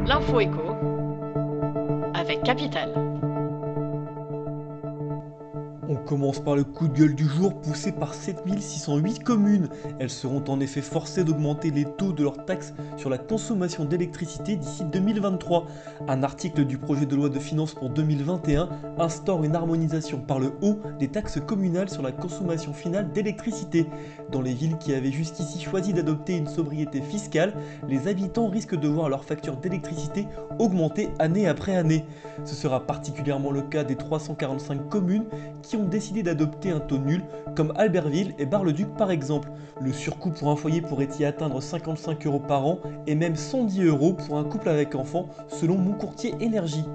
L'info écho avec Capital. On commence par le coup de gueule du jour poussé par 7608 communes. Elles seront en effet forcées d'augmenter les taux de leurs taxes sur la consommation d'électricité d'ici 2023. Un article du projet de loi de finances pour 2021 instaure une harmonisation par le haut des taxes communales sur la consommation finale d'électricité. Dans les villes qui avaient jusqu'ici choisi d'adopter une sobriété fiscale, les habitants risquent de voir leur facture d'électricité augmenter année après année. Ce sera particulièrement le cas des 345 communes qui ont décidé d'adopter un taux nul, comme Albertville et Bar-le-Duc par exemple. Le surcoût pour un foyer pourrait y atteindre 55 € par an et même 110 € pour un couple avec enfants, selon Mon Courtier Énergie.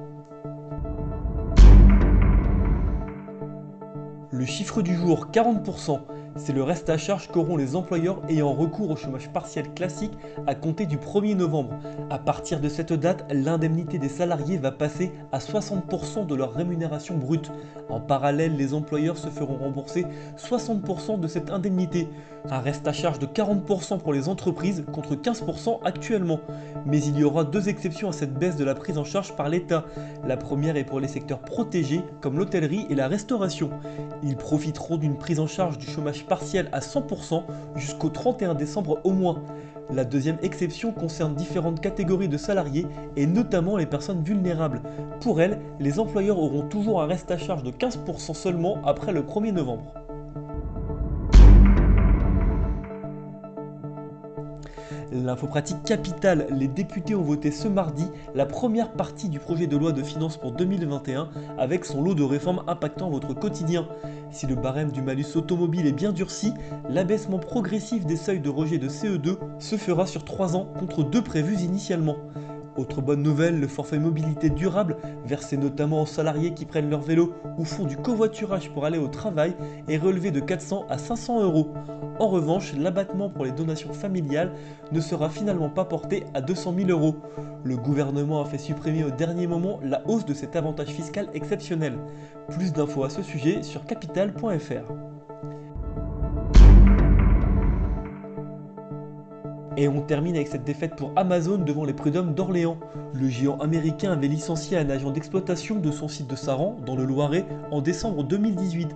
Le chiffre du jour, 40%. C'est le reste à charge qu'auront les employeurs ayant recours au chômage partiel classique à compter du 1er novembre. À partir de cette date, l'indemnité des salariés va passer à 60% de leur rémunération brute. En parallèle, les employeurs se feront rembourser 60% de cette indemnité. Un reste à charge de 40% pour les entreprises contre 15% actuellement. Mais il y aura deux exceptions à cette baisse de la prise en charge par l'État. La première est pour les secteurs protégés comme l'hôtellerie et la restauration. Ils profiteront d'une prise en charge du chômage partiel à 100% jusqu'au 31 décembre au moins. La deuxième exception concerne différentes catégories de salariés et notamment les personnes vulnérables. Pour elles, les employeurs auront toujours un reste à charge de 15% seulement après le 1er novembre. L'info pratique capitale, les députés ont voté ce mardi la première partie du projet de loi de finances pour 2021 avec son lot de réformes impactant votre quotidien. Si le barème du malus automobile est bien durci, l'abaissement progressif des seuils de rejet de CE2 se fera sur 3 ans contre 2 prévus initialement. Autre bonne nouvelle, le forfait mobilité durable, versé notamment aux salariés qui prennent leur vélo ou font du covoiturage pour aller au travail, est relevé de 400 à 500 €. En revanche, l'abattement pour les donations familiales ne sera finalement pas porté à 200 000 €. Le gouvernement a fait supprimer au dernier moment la hausse de cet avantage fiscal exceptionnel. Plus d'infos à ce sujet sur capital.fr. Et on termine avec cette défaite pour Amazon devant les prud'hommes d'Orléans. Le géant américain avait licencié un agent d'exploitation de son site de Saran, dans le Loiret, en décembre 2018.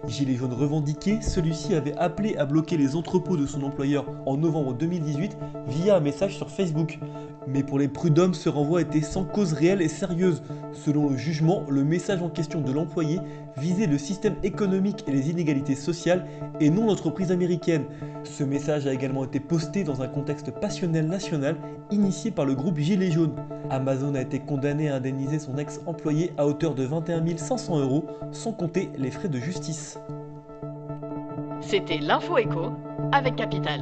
Gilet jaune revendiqué, celui-ci avait appelé à bloquer les entrepôts de son employeur en novembre 2018 via un message sur Facebook. Mais pour les prud'hommes, ce renvoi était sans cause réelle et sérieuse. Selon le jugement, le message en question de l'employé visait le système économique et les inégalités sociales et non l'entreprise américaine. Ce message a également été posté dans un contexte passionnel national initié par le groupe Gilets jaunes. Amazon a été condamné à indemniser son ex-employé à hauteur de 21 500 €, sans compter les frais de justice. C'était l'info écho avec Capital.